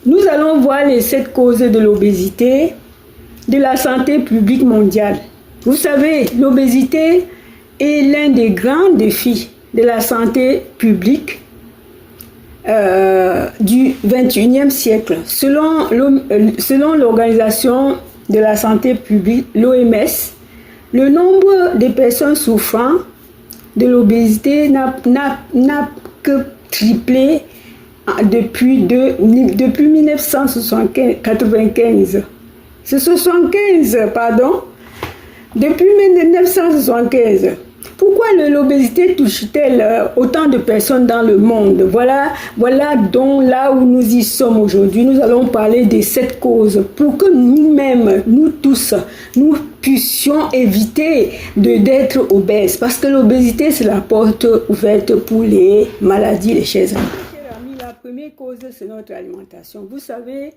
Nous allons voir les 7 causes de l'obésité, de la santé publique mondiale. Vous savez, l'obésité est l'un des grands défis de la santé publique du 21e siècle. Selon l'Organisation de la santé publique, l'OMS, le nombre de personnes souffrant de l'obésité n'a que triplé depuis 1995. C'est 75, pardon. Depuis 1975. Pourquoi l'obésité touche-t-elle autant de personnes dans le monde? Voilà donc là où nous y sommes aujourd'hui. Nous allons parler des 7 causes pour que nous-mêmes, nous tous, nous puissions éviter d'être obèses. Parce que l'obésité, c'est la porte ouverte pour les maladies, les chers amis. La première cause, c'est notre alimentation. Vous savez,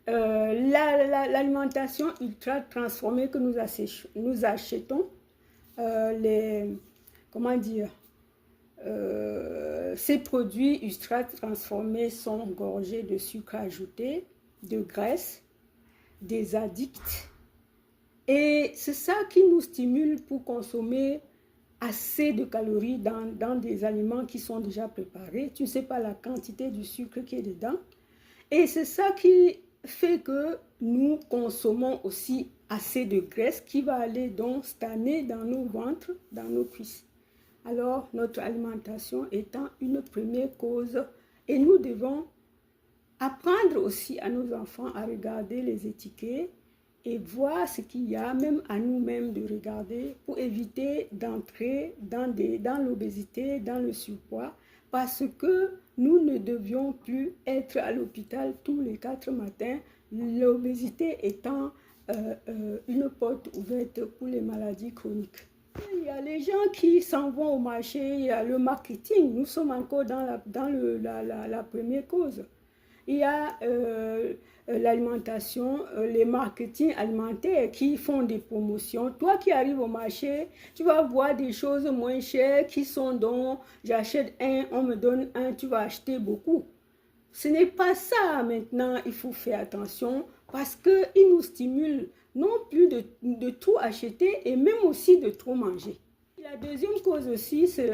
l'alimentation ultra transformée que nous achetons, ces produits ultra transformés sont gorgés de sucre ajouté, de graisse, des addicts. Et c'est ça qui nous stimule pour consommer assez de calories dans des aliments qui sont déjà préparés. Tu ne sais pas la quantité du sucre qui est dedans. Et c'est ça qui fait que nous consommons aussi assez de graisse qui va aller donc stagner dans nos ventres, dans nos cuisses. Alors, notre alimentation étant une première cause, et nous devons apprendre aussi à nos enfants à regarder les étiquettes et voir ce qu'il y a, même à nous-mêmes de regarder pour éviter d'entrer dans l'obésité, dans le surpoids, parce que nous ne devions plus être à l'hôpital tous les 4 matins, l'obésité étant une porte ouverte pour les maladies chroniques. Il y a les gens qui s'en vont au marché, il y a le marketing, nous sommes encore dans la première cause. Il y a l'alimentation, les marketing alimentaires qui font des promotions. Toi qui arrives au marché, tu vas voir des choses moins chères qui sont donc, j'achète un, on me donne un, tu vas acheter beaucoup. Ce n'est pas ça maintenant, il faut faire attention parce qu'il nous stimule non plus de tout acheter et même aussi de trop manger. La deuxième cause aussi, c'est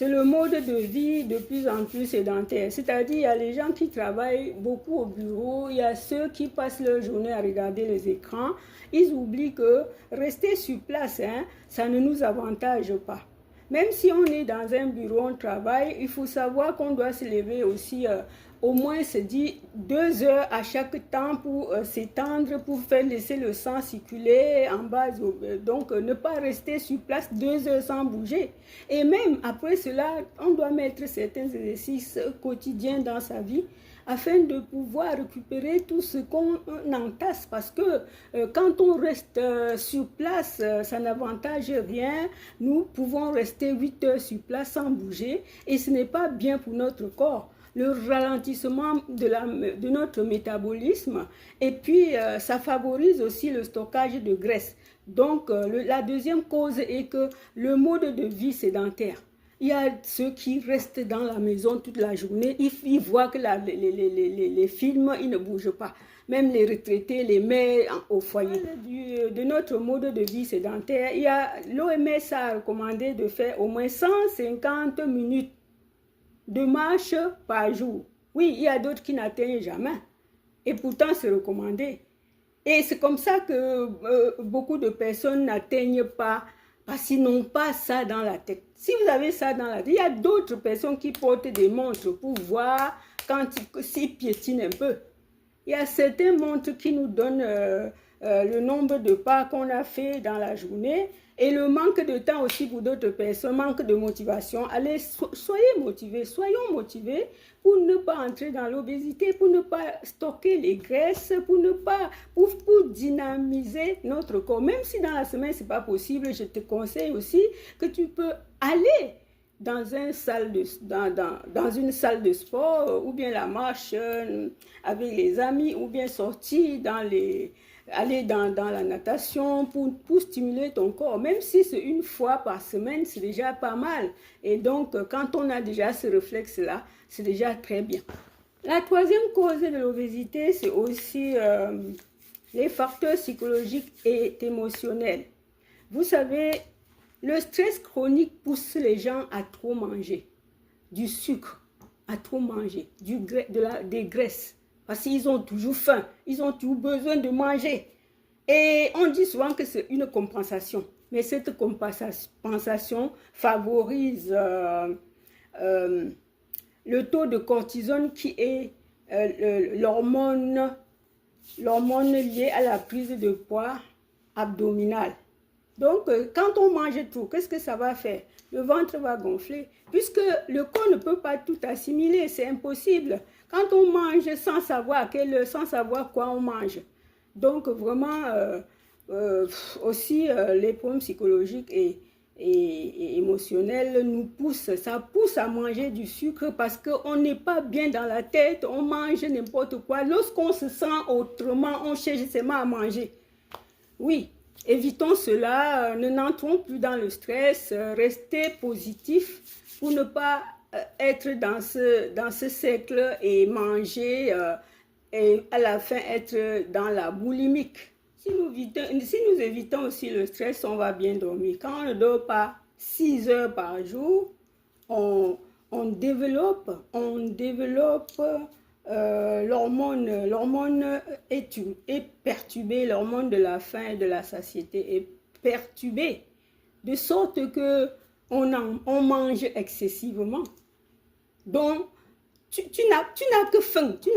le mode de vie de plus en plus sédentaire. C'est-à-dire, il y a les gens qui travaillent beaucoup au bureau, il y a ceux qui passent leur journée à regarder les écrans. Ils oublient que rester sur place, ça ne nous avantage pas. Même si on est dans un bureau, on travaille, il faut savoir qu'on doit se lever aussi, au moins se dire 2 heures à chaque temps pour s'étendre, pour faire laisser le sang circuler en base. Donc, ne pas rester sur place 2 heures sans bouger. Et même après cela, on doit mettre certains exercices quotidiens dans sa vie afin de pouvoir récupérer tout ce qu'on entasse. Parce que quand on reste sur place, ça n'avantage rien. Nous pouvons rester 8 heures sur place sans bouger et ce n'est pas bien pour notre corps. Le ralentissement de notre métabolisme et puis ça favorise aussi le stockage de graisse. Donc la deuxième cause est que le mode de vie sédentaire. Il y a ceux qui restent dans la maison toute la journée, ils voient que les films, ils ne bougent pas. Même les retraités, les mères au foyer. De notre mode de vie sédentaire, l'OMS a recommandé de faire au moins 150 minutes de marche par jour. Oui, il y a d'autres qui n'atteignent jamais. Et pourtant, c'est recommandé. Et c'est comme ça que beaucoup de personnes n'atteignent pas parce qu'ils n'ont pas ça dans la tête. Si vous avez ça dans la tête, il y a d'autres personnes qui portent des montres pour voir s'ils piétinent un peu. Il y a certaines montres qui nous donnent le nombre de pas qu'on a fait dans la journée et le manque de temps aussi pour d'autres personnes, manque de motivation. Allez, soyez motivés, soyons motivés pour ne pas entrer dans l'obésité, pour ne pas stocker les graisses, pour dynamiser notre corps. Même si dans la semaine, ce n'est pas possible, je te conseille aussi que tu peux aller dans une salle de sport ou bien la marche avec les amis ou bien sortir aller dans la natation pour stimuler ton corps. Même si c'est une fois par semaine, c'est déjà pas mal. Et donc, quand on a déjà ce réflexe-là, c'est déjà très bien. La troisième cause de l'obésité, c'est aussi les facteurs psychologiques et émotionnels. Vous savez, le stress chronique pousse les gens à trop manger du sucre, à trop manger, des graisses, parce qu'ils ont toujours faim, ils ont toujours besoin de manger. Et on dit souvent que c'est une compensation, mais cette compensation favorise le taux de cortisone qui est l'hormone liée à la prise de poids abdominale. Donc, quand on mange tout, qu'est-ce que ça va faire? Le ventre va gonfler, puisque le corps ne peut pas tout assimiler, c'est impossible. Quand on mange sans savoir quoi on mange. Donc, vraiment, aussi, les problèmes psychologiques et émotionnels ça pousse à manger du sucre parce qu'on n'est pas bien dans la tête, on mange n'importe quoi. Lorsqu'on se sent autrement, on cherche seulement à manger. Oui. Évitons cela, ne n'entrons plus dans le stress, restez positif pour ne pas être dans ce cercle et manger et à la fin être dans la boulimique. Si nous évitons aussi le stress, on va bien dormir. Quand on ne dort pas 6 heures par jour, on développe l'hormone est perturbée, l'hormone de la faim et de la satiété est perturbée, de sorte que on mange excessivement. Donc, tu n'as que faim, tu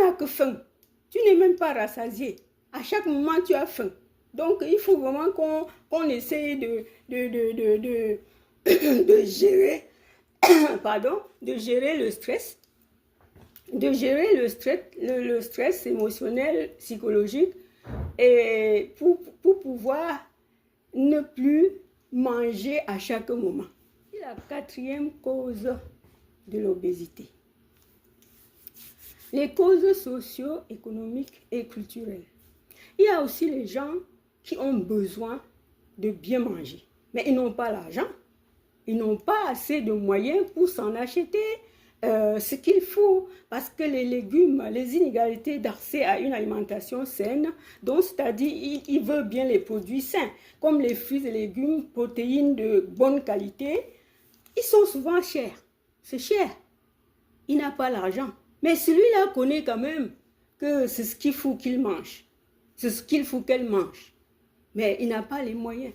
n'es même pas rassasié. À chaque moment, tu as faim. Donc, il faut vraiment qu'on essaye de gérer, de gérer le stress. De gérer le stress émotionnel, psychologique, et pour pouvoir ne plus manger à chaque moment. La quatrième cause de l'obésité. Les causes socio-économiques et culturelles. Il y a aussi les gens qui ont besoin de bien manger, mais ils n'ont pas l'argent, ils n'ont pas assez de moyens pour s'en acheter. Ce qu'il faut, parce que les légumes, les inégalités d'accès à une alimentation saine, donc c'est-à-dire il veut bien les produits sains, comme les fruits et légumes, protéines de bonne qualité, ils sont souvent chers. C'est cher. Il n'a pas l'argent. Mais celui-là connaît quand même que c'est ce qu'il faut qu'il mange. C'est ce qu'il faut qu'elle mange. Mais il n'a pas les moyens.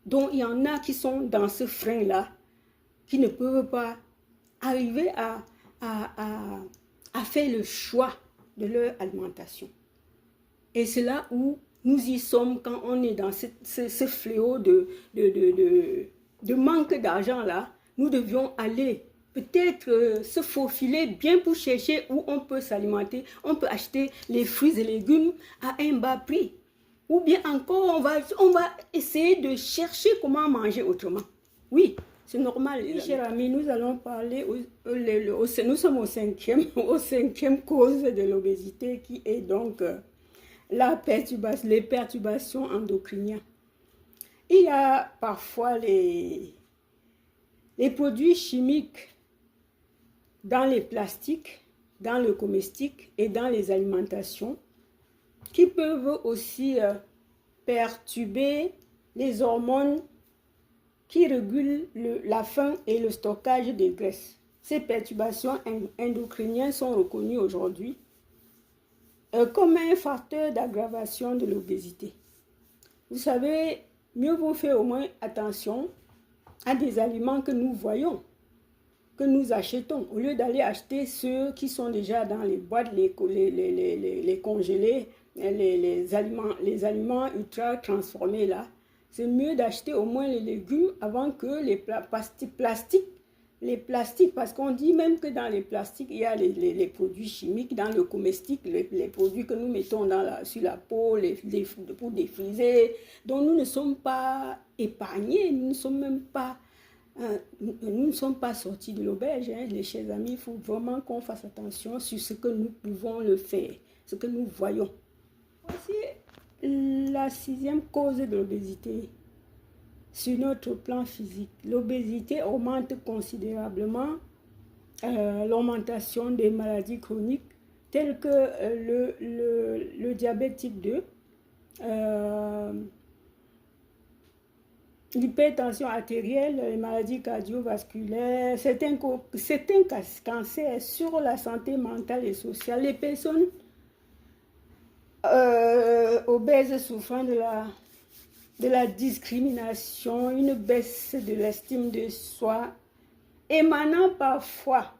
Donc il y en a qui sont dans ce frein-là, qui ne peuvent pas arriver à faire le choix de leur alimentation. Et c'est là où nous y sommes quand on est dans ce fléau de manque d'argent là. Nous devions aller peut-être se faufiler bien pour chercher où on peut s'alimenter. On peut acheter les fruits et légumes à un bas prix. Ou bien encore, on va essayer de chercher comment manger autrement. Oui. C'est normal, chers amis, nous allons parler, nous sommes au cinquième cause de l'obésité qui est donc les perturbations endocriniennes. Il y a parfois les produits chimiques dans les plastiques, dans le comestique et dans les alimentations qui peuvent aussi perturber les hormones qui régulent la faim et le stockage des graisses. Ces perturbations endocriniennes sont reconnues aujourd'hui comme un facteur d'aggravation de l'obésité. Vous savez, mieux vaut faire au moins attention à des aliments que nous voyons, que nous achetons, au lieu d'aller acheter ceux qui sont déjà dans les boîtes, les congelés, les aliments ultra transformés là. C'est mieux d'acheter au moins les légumes avant que les plastiques, parce qu'on dit même que dans les plastiques, il y a les produits chimiques, dans le comestique, les produits que nous mettons sur la peau, pour défriser. Donc nous ne sommes pas épargnés, nous ne sommes pas sortis de l'auberge, hein, les chers amis. Il faut vraiment qu'on fasse attention sur ce que nous pouvons le faire, ce que nous voyons. Voici la sixième cause de l'obésité. Sur notre plan physique, l'obésité augmente considérablement l'augmentation des maladies chroniques tels que le diabète type 2, l'hypertension artérielle, les maladies cardiovasculaires, certains cancers sur la santé mentale et sociale, les personnes obèses souffrant de la discrimination, une baisse de l'estime de soi, émanant parfois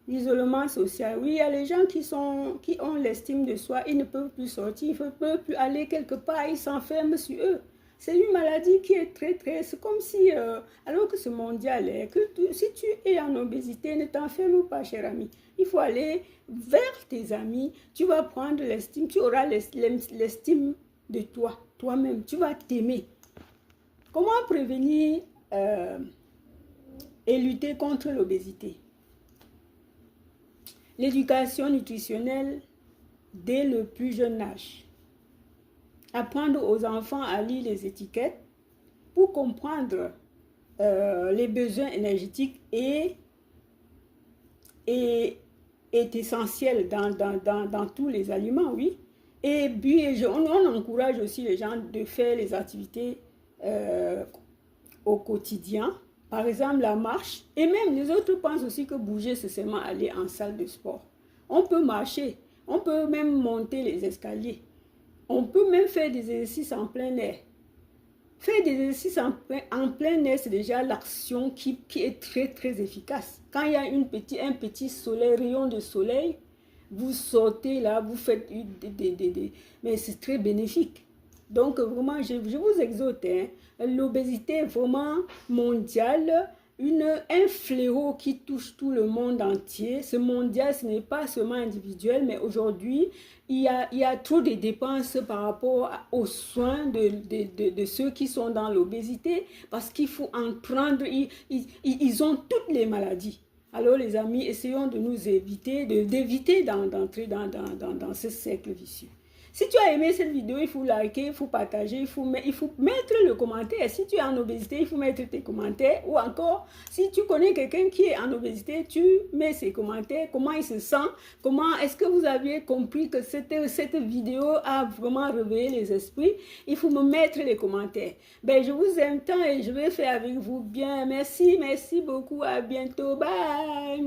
l'isolement social. Oui, il y a les gens qui ont l'estime de soi, ils ne peuvent plus sortir, ils ne peuvent plus aller quelque part, ils s'enferment sur eux. C'est une maladie qui est c'est comme si, alors que c'est mondial, si tu es en obésité, ne t'enferme pas, cher ami. Il faut aller vers tes amis, tu vas prendre l'estime, tu auras l'estime de toi, toi-même, tu vas t'aimer. Comment prévenir et lutter contre l'obésité? L'éducation nutritionnelle dès le plus jeune âge. Apprendre aux enfants à lire les étiquettes pour comprendre les besoins énergétiques est essentiel dans tous les aliments, oui. Et puis, on encourage aussi les gens de faire les activités au quotidien. Par exemple, la marche. Et même les autres pensent aussi que bouger, c'est seulement aller en salle de sport. On peut marcher, on peut même monter les escaliers. On peut même faire des exercices en plein air. Faire des exercices en plein air, c'est déjà l'action qui est très, très efficace. Quand il y a un petit soleil, rayon de soleil, vous sortez là, vous faites mais c'est très bénéfique. Donc, vraiment, je vous exhorte, hein, l'obésité est vraiment mondiale, un fléau qui touche tout le monde entier. Ce mondial, ce n'est pas seulement individuel, mais aujourd'hui, il y a trop de dépenses par rapport aux soins de ceux qui sont dans l'obésité, parce qu'il faut en prendre, ils ont toutes les maladies. Alors les amis, essayons de nous d'éviter d'entrer dans ce cercle vicieux. Si tu as aimé cette vidéo, il faut liker, il faut partager, il faut mettre le commentaire. Si tu es en obésité, il faut mettre tes commentaires. Ou encore, si tu connais quelqu'un qui est en obésité, tu mets ses commentaires, comment il se sent, est-ce que vous aviez compris que cette vidéo a vraiment réveillé les esprits. Il faut me mettre les commentaires. Ben, je vous aime tant et je vais faire avec vous bien. Merci beaucoup, à bientôt. Bye.